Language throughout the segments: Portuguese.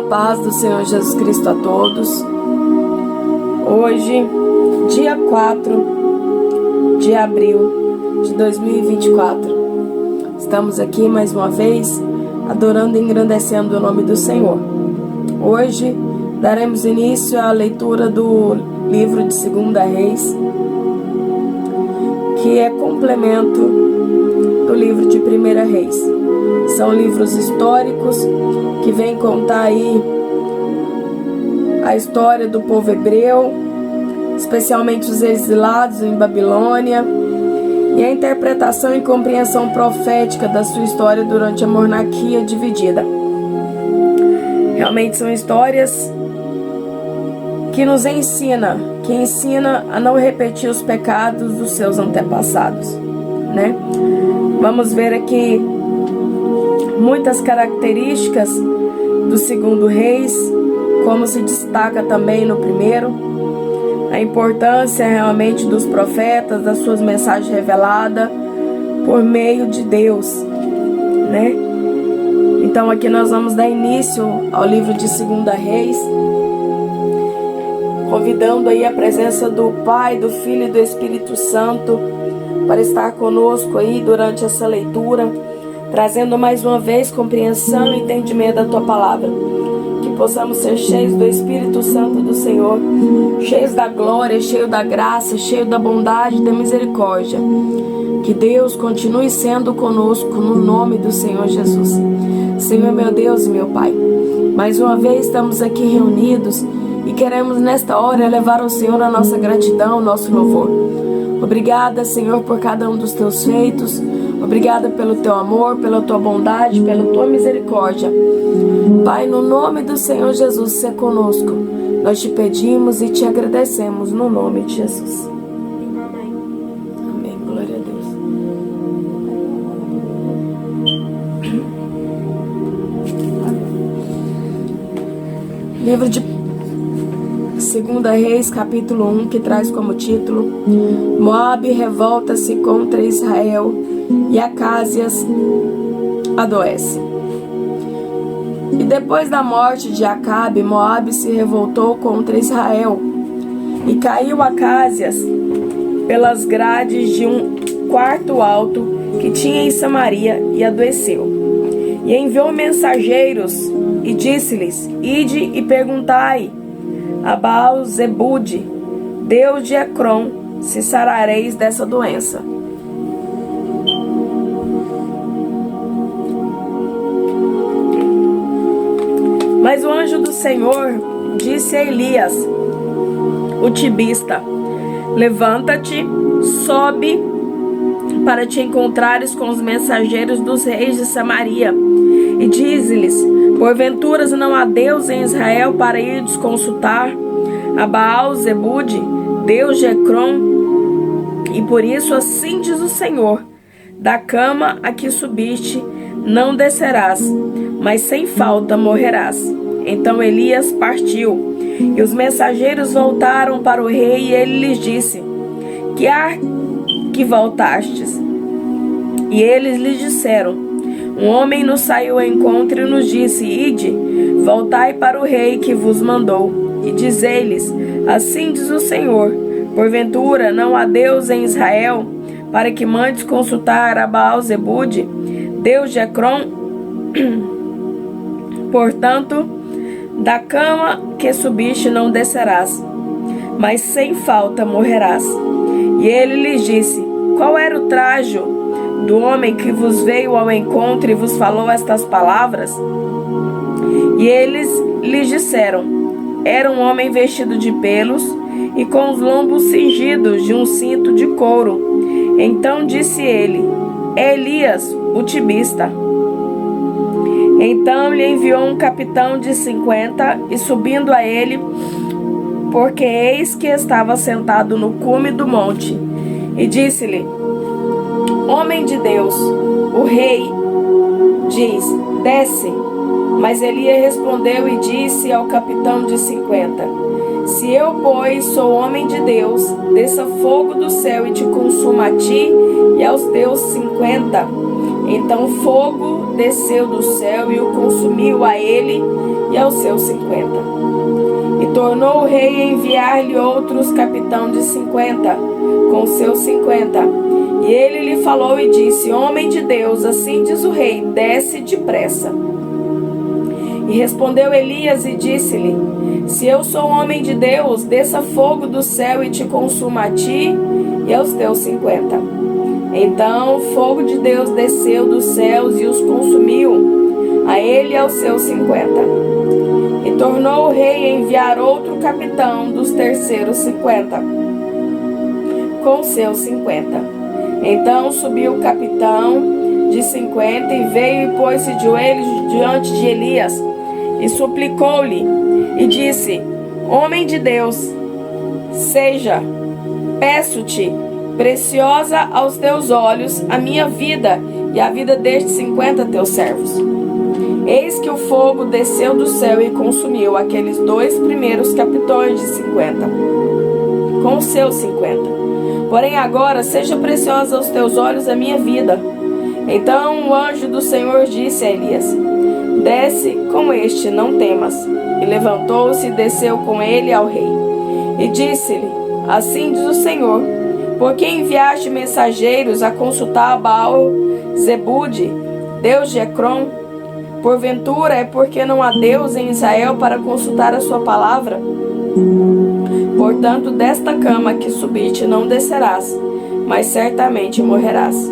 paz do Senhor Jesus Cristo a todos. Hoje, dia 4 de abril de 2024, estamos aqui mais uma vez adorando e engrandecendo o nome do Senhor. Hoje daremos início à leitura do livro de 2 Reis, que é complemento do livro de 1 Reis. São livros históricos que vêm contar aí a história do povo hebreu, especialmente os exilados em Babilônia, e a interpretação e compreensão profética da sua história durante a monarquia dividida. Realmente são histórias que nos ensina a não repetir os pecados dos seus antepassados, né? Vamos ver aqui muitas características do 2 Reis, como se destaca também no 1, a importância realmente dos profetas, das suas mensagens reveladas por meio de Deus, né? Então aqui nós vamos dar início ao livro de 2 Reis, convidando aí a presença do Pai, do Filho e do Espírito Santo para estar conosco aí durante essa leitura, trazendo mais uma vez compreensão e entendimento da Tua Palavra. Que possamos ser cheios do Espírito Santo do Senhor, cheios da glória, cheios da graça, cheios da bondade e da misericórdia. Que Deus continue sendo conosco no nome do Senhor Jesus. Senhor, meu Deus e meu Pai, mais uma vez estamos aqui reunidos e queremos nesta hora elevar ao Senhor a nossa gratidão, o nosso louvor. Obrigada, Senhor, por cada um dos Teus feitos. Obrigada pelo Teu amor, pela Tua bondade, pela Tua misericórdia. Pai, no nome do Senhor Jesus, seja conosco. Nós Te pedimos e Te agradecemos no nome de Jesus. Amém. Amém. Glória a Deus. Livro de 2 Reis, capítulo 1, que traz como título: Moabe revolta-se contra Israel e Acázias adoece. E depois da morte de Acabe, Moabe se revoltou contra Israel, e caiu Acázias pelas grades de um quarto alto que tinha em Samaria, e adoeceu. E enviou mensageiros e disse-lhes: Ide e perguntai a Baal-Zebude, Deus de Ecrom, se sarareis dessa doença. Mas o anjo do Senhor disse a Elias, o tibista: Levanta-te, sobe, para te encontrares com os mensageiros dos reis de Samaria, e dize-lhes: Porventura não há Deus em Israel para irdes consultar a Baal-Zebude, Deus de Ecrom? E por isso assim diz o Senhor: da cama a que subiste não descerás, mas sem falta morrerás. Então Elias partiu, e os mensageiros voltaram para o rei, e ele lhes disse: Que há que voltastes? E eles lhes disseram: Um homem nos saiu ao encontro e nos disse: Ide, voltai para o rei que vos mandou, e dizei-lhes: Assim diz o Senhor: Porventura não há Deus em Israel, para que mandes consultar a Baal-Zebude, Deus de Ecrom? Portanto, da cama que subiste não descerás, mas sem falta morrerás. E ele lhes disse: Qual era o trajo do homem que vos veio ao encontro e vos falou estas palavras? E eles lhes disseram: Era um homem vestido de pelos e com os lombos cingidos de um cinto de couro. Então disse ele: É Elias, o tibista. Então lhe enviou um capitão de 50, e subindo a ele, porque eis que estava sentado no cume do monte, e disse-lhe: Homem de Deus, o rei diz: Desce. Mas Elias respondeu e disse ao capitão de 50: Se eu, pois, sou homem de Deus, desça fogo do céu e te consuma a ti e aos teus 50. Então fogo desceu do céu e o consumiu a ele e aos seus 50. E tornou o rei a enviar-lhe outros capitão de 50, com seus 50. E ele lhe falou e disse: Homem de Deus, assim diz o rei, desce depressa. E respondeu Elias e disse-lhe: Se eu sou homem de Deus, desça fogo do céu e te consuma a ti e aos teus 50. Então o fogo de Deus desceu dos céus e os consumiu, a ele e aos seus 50. E tornou o rei a enviar outro capitão dos terceiros 50, com seus 50. Então subiu o capitão de 50 e veio e pôs-se de joelhos diante de Elias e suplicou-lhe e disse: Homem de Deus, seja, peço-te, preciosa aos teus olhos a minha vida e a vida destes 50 teus servos. Eis que o fogo desceu do céu e consumiu aqueles 2 primeiros capitões de 50, com os seus 50. Porém agora seja preciosa aos teus olhos a minha vida. Então o anjo do Senhor disse a Elias: Desce com este, não temas. E levantou-se e desceu com ele ao rei. E disse-lhe: Assim diz o Senhor: Por que enviaste mensageiros a consultar Baal-Zebude, Deus de Ecrom? Porventura é porque não há Deus em Israel para consultar a sua palavra? Portanto, desta cama que subiste não descerás, mas certamente morrerás.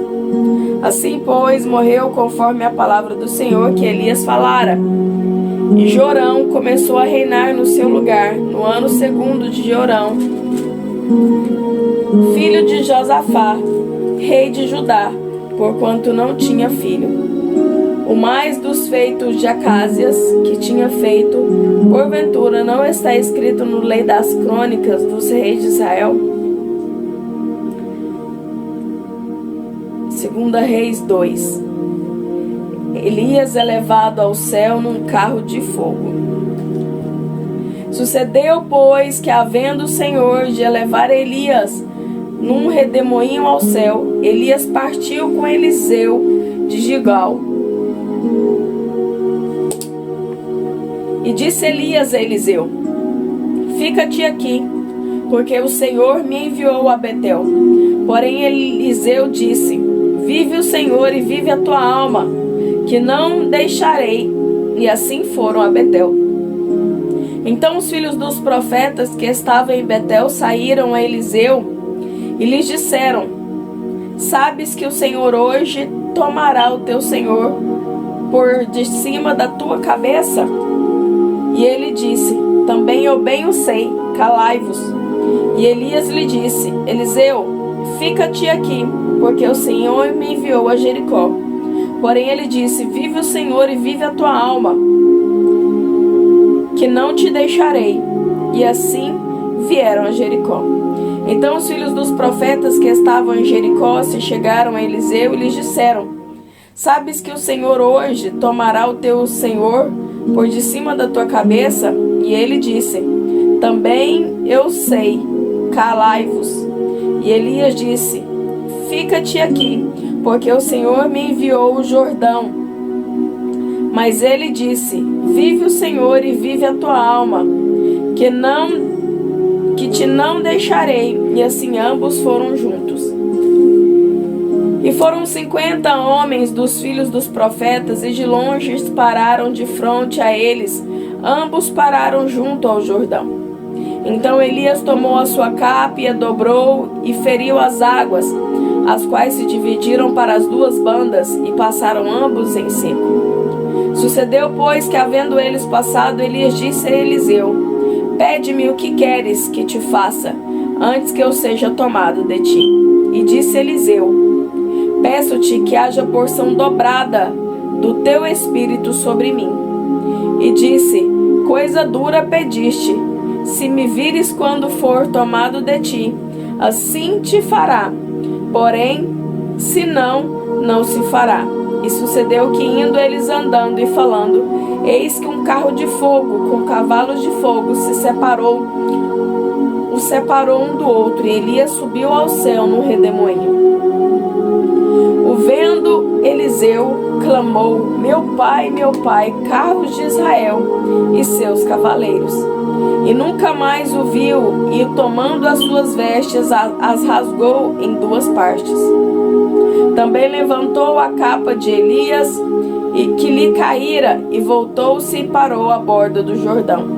Assim, pois, morreu conforme a palavra do Senhor que Elias falara. E Jorão começou a reinar no seu lugar, no ano 2º de Jorão, filho de Josafá, rei de Judá, porquanto não tinha filho. O mais dos feitos de Acázias, que tinha feito, porventura não está escrito no livro das crônicas dos reis de Israel? 2 Reis 2. Elias é levado ao céu num carro de fogo. Sucedeu, pois, que havendo o Senhor de elevar Elias num redemoinho ao céu, Elias partiu com Eliseu de Gilgal. E disse Elias a Eliseu: Fica-te aqui, porque o Senhor me enviou a Betel. Porém Eliseu disse: Vive o Senhor e vive a tua alma, que não deixarei. E assim foram a Betel. Então os filhos dos profetas que estavam em Betel saíram a Eliseu e lhes disseram: Sabes que o Senhor hoje tomará o teu senhor por de cima da tua cabeça? E ele disse: Também eu bem o sei, calai-vos. E Elias lhe disse: Eliseu, fica-te aqui, porque o Senhor me enviou a Jericó. Porém ele disse: Vive o Senhor e vive a tua alma, que não te deixarei. E assim vieram a Jericó. Então os filhos dos profetas que estavam em Jericó se chegaram a Eliseu e lhes disseram: Sabes que o Senhor hoje tomará o teu senhor por de cima da tua cabeça? E ele disse: Também eu sei, calai-vos. E Elias disse: Fica-te aqui, porque o Senhor me enviou o Jordão. Mas ele disse: Vive o Senhor e vive a tua alma, que te não deixarei. E assim ambos foram juntos. E foram 50 homens dos filhos dos profetas, e de longe pararam de fronte a eles. Ambos pararam junto ao Jordão. Então Elias tomou a sua capa e a dobrou e feriu as águas, as quais se dividiram para as 2 bandas, e passaram ambos em seco. Sucedeu, pois, que havendo eles passado, Elias disse a Eliseu: Pede-me o que queres que te faça, antes que eu seja tomado de ti. E disse Eliseu: Peço-te que haja porção dobrada do teu espírito sobre mim. E disse: Coisa dura pediste. Se me vires quando for tomado de ti, assim te fará. Porém, se não, não se fará. E sucedeu que, indo eles andando e falando, eis que um carro de fogo com cavalos de fogo os separou um do outro, e Elias subiu ao céu no redemoinho. Eliseu clamou: meu pai, carros de Israel e seus cavaleiros. E nunca mais o viu, e tomando as suas vestes, as rasgou em duas partes. Também levantou a capa de Elias, e que lhe caíra, e voltou-se e parou à borda do Jordão.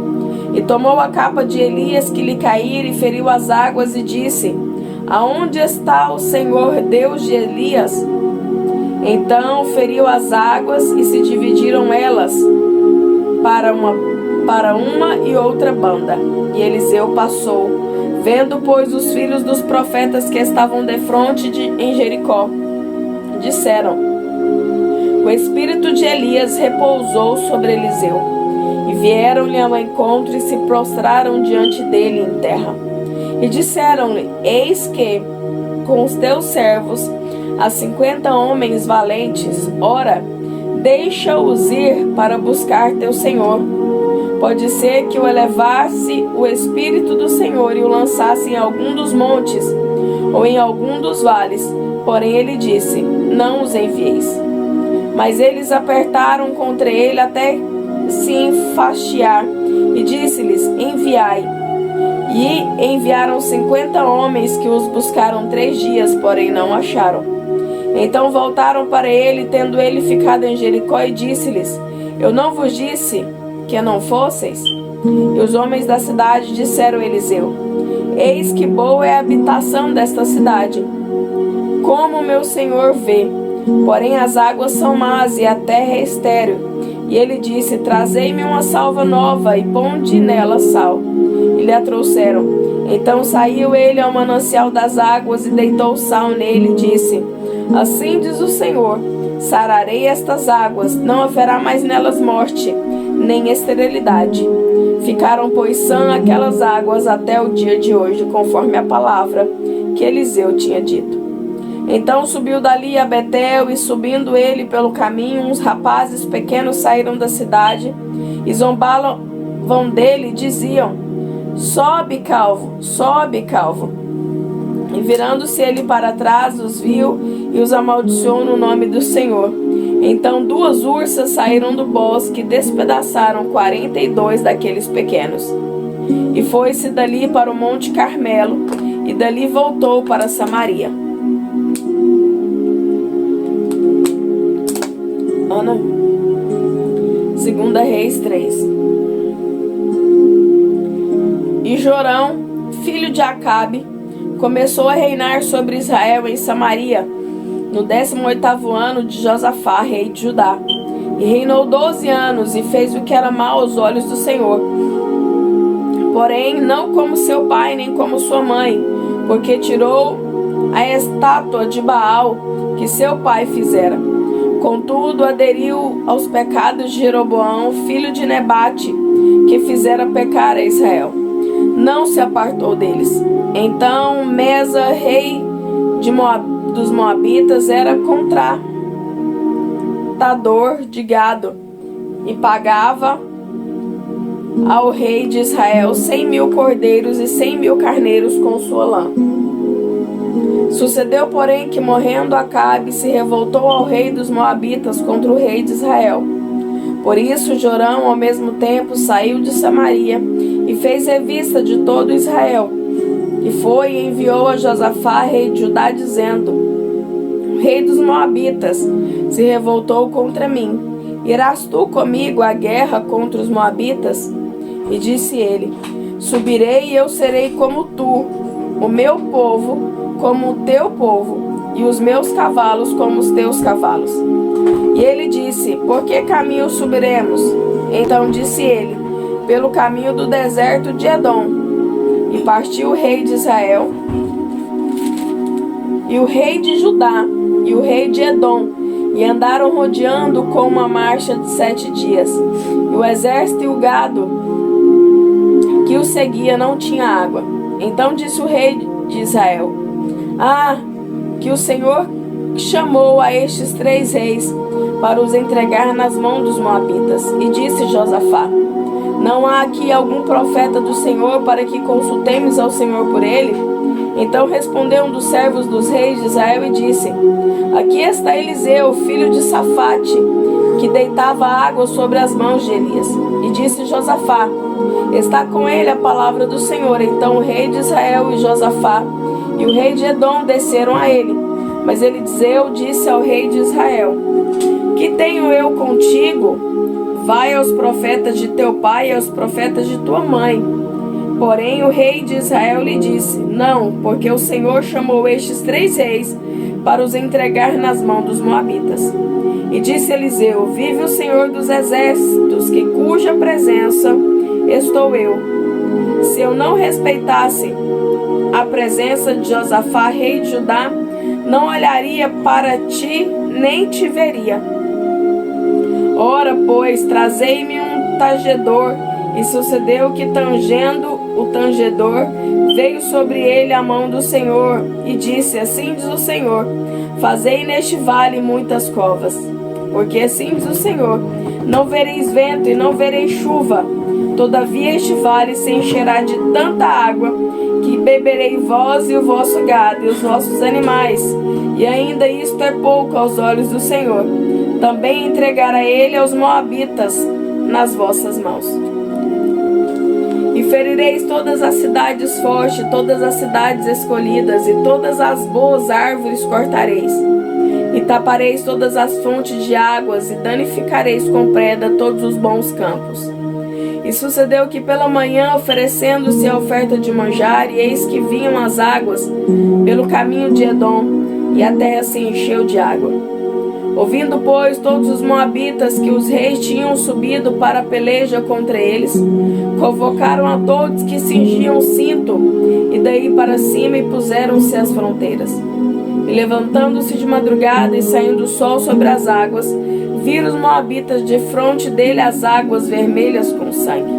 E tomou a capa de Elias que lhe caíra, e feriu as águas, e disse: aonde está o Senhor Deus de Elias? Então feriu as águas, e se dividiram elas para uma e outra banda. E Eliseu passou, vendo, pois, os filhos dos profetas que estavam defronte em Jericó. Disseram: o espírito de Elias repousou sobre Eliseu. E vieram-lhe ao encontro e se prostraram diante dele em terra. E disseram-lhe: eis que com os teus servos há 50 homens valentes. Ora, deixa-os ir para buscar teu Senhor. Pode ser que o elevasse o Espírito do Senhor e o lançasse em algum dos montes ou em algum dos vales. Porém ele disse: não os envieis. Mas eles apertaram contra ele até se enfastiar, e disse-lhes: enviai. E enviaram 50 homens, que os buscaram 3 dias, porém não acharam. Então voltaram para ele, tendo ele ficado em Jericó, e disse-lhes: eu não vos disse que não fosseis? E os homens da cidade disseram a Eliseu: eis que boa é a habitação desta cidade, como meu senhor vê. Porém as águas são más e a terra é estéril. E ele disse: trazei-me uma salva nova e ponde nela sal. E lhe a trouxeram. Então saiu ele ao manancial das águas e deitou sal nele e disse: assim diz o Senhor: sararei estas águas, não haverá mais nelas morte, nem esterilidade. Ficaram, pois, sã aquelas águas até o dia de hoje, conforme a palavra que Eliseu tinha dito. Então subiu dali a Betel, e subindo ele pelo caminho, uns rapazes pequenos saíram da cidade e zombavam dele e diziam: sobe, calvo, sobe, calvo. E virando-se ele para trás, os viu e os amaldiçoou no nome do Senhor. Então 2 ursas saíram do bosque e despedaçaram 42 daqueles pequenos. E foi-se dali para o Monte Carmelo, e dali voltou para Samaria. Ana, 2 Reis 3. E Jorão, filho de Acabe, começou a reinar sobre Israel em Samaria, no 18º ano de Josafá, rei de Judá. E reinou 12 anos, e fez o que era mal aos olhos do Senhor. Porém, não como seu pai, nem como sua mãe, porque tirou a estátua de Baal que seu pai fizera. Contudo, aderiu aos pecados de Jeroboão, filho de Nebate, que fizera pecar a Israel. Não se apartou deles. Então Mesa, rei dos Moabitas, era contratador de gado e pagava ao rei de Israel 100.000 cordeiros e 100.000 carneiros com sua lã. Sucedeu, porém, que morrendo Acabe se revoltou ao rei dos Moabitas contra o rei de Israel. Por isso Jorão, ao mesmo tempo, saiu de Samaria e fez revista de todo Israel. E foi e enviou a Josafá, rei de Judá, dizendo: o rei dos Moabitas se revoltou contra mim. Irás tu comigo à guerra contra os Moabitas? E disse ele: subirei, e eu serei como tu, o meu povo como o teu povo, e os meus cavalos como os teus cavalos. E ele disse: por que caminho subiremos? Então disse ele: pelo caminho do deserto de Edom. E partiu o rei de Israel, e o rei de Judá, e o rei de Edom, e andaram rodeando com uma marcha de 7 dias. E o exército e o gado que o seguia não tinha água. Então disse o rei de Israel: que o Senhor chamou a estes 3 reis para os entregar nas mãos dos Moabitas. E disse Josafá: não há aqui algum profeta do Senhor para que consultemos ao Senhor por ele? Então respondeu um dos servos dos reis de Israel e disse: Aqui está Eliseu, filho de Safate, que deitava água sobre as mãos de Elias. E disse Josafá: Está com ele a palavra do Senhor. Então o rei de Israel e Josafá e o rei de Edom desceram a ele. Mas Eliseu disse ao rei de Israel: Que tenho eu contigo? Vai aos profetas de teu pai e aos profetas de tua mãe. Porém o rei de Israel lhe disse: Não, porque o Senhor chamou estes 3 reis para os entregar nas mãos dos moabitas. E disse Eliseu: Vive o Senhor dos exércitos, que cuja presença estou eu. Se eu não respeitasse a presença de Josafá, rei de Judá, não olharia para ti, nem te veria. Ora, pois, trazei-me um tangedor. E sucedeu que, tangendo o tangedor, veio sobre ele a mão do Senhor, e disse: Assim diz o Senhor: Fazei neste vale muitas covas. Porque assim diz o Senhor: Não vereis vento e não vereis chuva. Todavia este vale se encherá de tanta água, que beberei vós e o vosso gado e os vossos animais. E ainda isto é pouco aos olhos do Senhor. Também entregará ele aos moabitas nas vossas mãos. E ferireis todas as cidades fortes, todas as cidades escolhidas, e todas as boas árvores cortareis. E tapareis todas as fontes de águas, e danificareis com preda todos os bons campos. E sucedeu que pela manhã, oferecendo-se a oferta de manjar, e eis que vinham as águas pelo caminho de Edom, e a terra se encheu de água. Ouvindo, pois, todos os moabitas que os reis tinham subido para a peleja contra eles, convocaram a todos que cingiam o cinto, e daí para cima, e puseram-se às fronteiras. E levantando-se de madrugada e saindo o sol sobre as águas, viram os moabitas de fronte dele as águas vermelhas com sangue.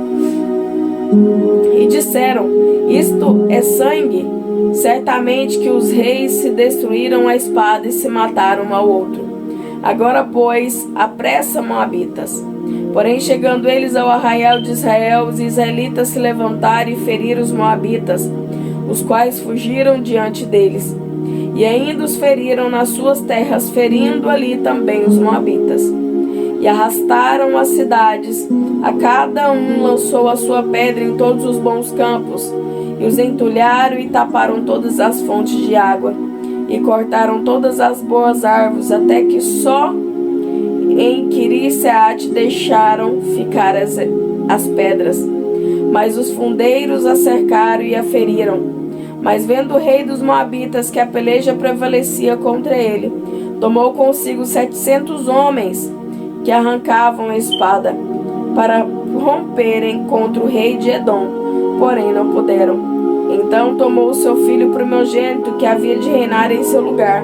E disseram: Isto é sangue? Certamente que os reis se destruíram a espada e se mataram um ao outro. Agora, pois, apressa, moabitas. Porém, chegando eles ao arraial de Israel, os israelitas se levantaram e feriram os moabitas, os quais fugiram diante deles. E ainda os feriram nas suas terras, ferindo ali também os moabitas. E arrastaram as cidades, a cada um lançou a sua pedra em todos os bons campos, e os entulharam e taparam todas as fontes de água, e cortaram todas as boas árvores, até que só em Quiriseate deixaram ficar as pedras. Mas os fundeiros a cercaram e a feriram. Mas vendo o rei dos moabitas que a peleja prevalecia contra ele, tomou consigo 700 homens que arrancavam a espada para romperem contra o rei de Edom, porém não puderam. Então tomou o seu filho primogênito, que havia de reinar em seu lugar,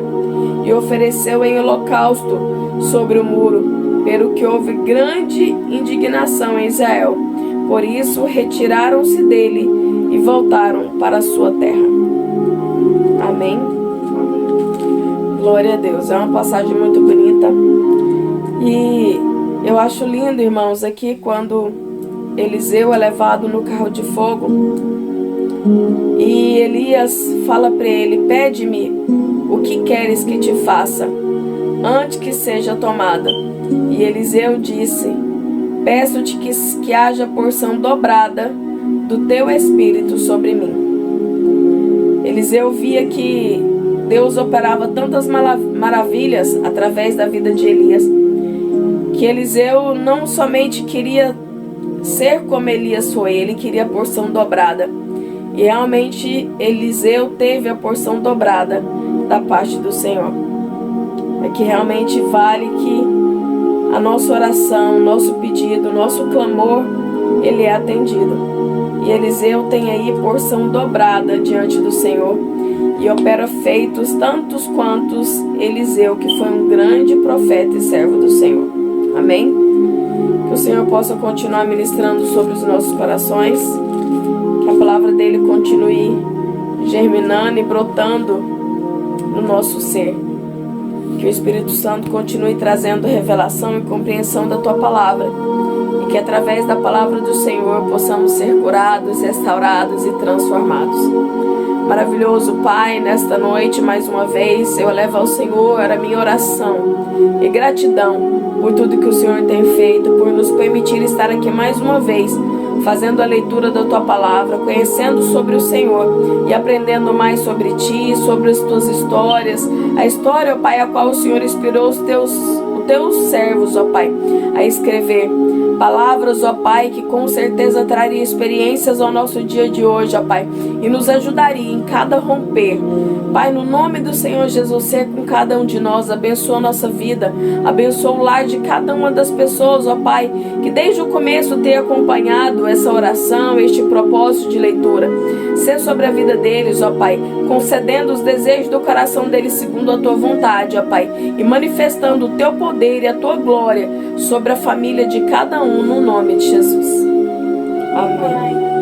e ofereceu em holocausto sobre o muro, pelo que houve grande indignação em Israel. Por isso retiraram-se dele e voltaram para a sua terra. Amém? Glória a Deus. É uma passagem muito bonita. E eu acho lindo, irmãos, aqui quando Eliseu é levado no carro de fogo e Elias fala para ele: Pede-me o que queres que te faça, antes que seja tomada. E Eliseu disse: Peço-te que haja porção dobrada do teu espírito sobre mim. Eliseu via que Deus operava tantas maravilhas através da vida de Elias, que Eliseu não somente queria ser como Elias foi, ele queria a porção dobrada. E realmente Eliseu teve a porção dobrada da parte do Senhor. É que realmente vale que a nossa oração, nosso pedido, nosso clamor, ele é atendido. E Eliseu tem aí porção dobrada diante do Senhor e opera feitos tantos quantos Eliseu, que foi um grande profeta e servo do Senhor. Amém? Que o Senhor possa continuar ministrando sobre os nossos corações, que a palavra dele continue germinando e brotando no nosso ser. Que o Espírito Santo continue trazendo revelação e compreensão da tua palavra, e que através da palavra do Senhor possamos ser curados, restaurados e transformados. Maravilhoso Pai, nesta noite, mais uma vez, eu elevo ao Senhor a minha oração e gratidão por tudo que o Senhor tem feito, por nos permitir estar aqui mais uma vez, fazendo a leitura da Tua Palavra, conhecendo sobre o Senhor e aprendendo mais sobre Ti, sobre as Tuas histórias, a história, ó Pai, a qual o Senhor inspirou os Teus servos, ó Pai, a escrever palavras, ó Pai, que com certeza traria experiências ao nosso dia de hoje, ó Pai, e nos ajudaria em cada romper. Pai, no nome do Senhor Jesus, seja com cada um de nós, abençoa a nossa vida, abençoa o lar de cada uma das pessoas, ó Pai, que desde o começo tem acompanhado essa oração, este propósito de leitura. Seja sobre a vida deles, ó Pai, concedendo os desejos do coração deles segundo a Tua vontade, ó Pai, e manifestando o Teu poder e a Tua glória sobre a família de cada um, no nome de Jesus. Amém.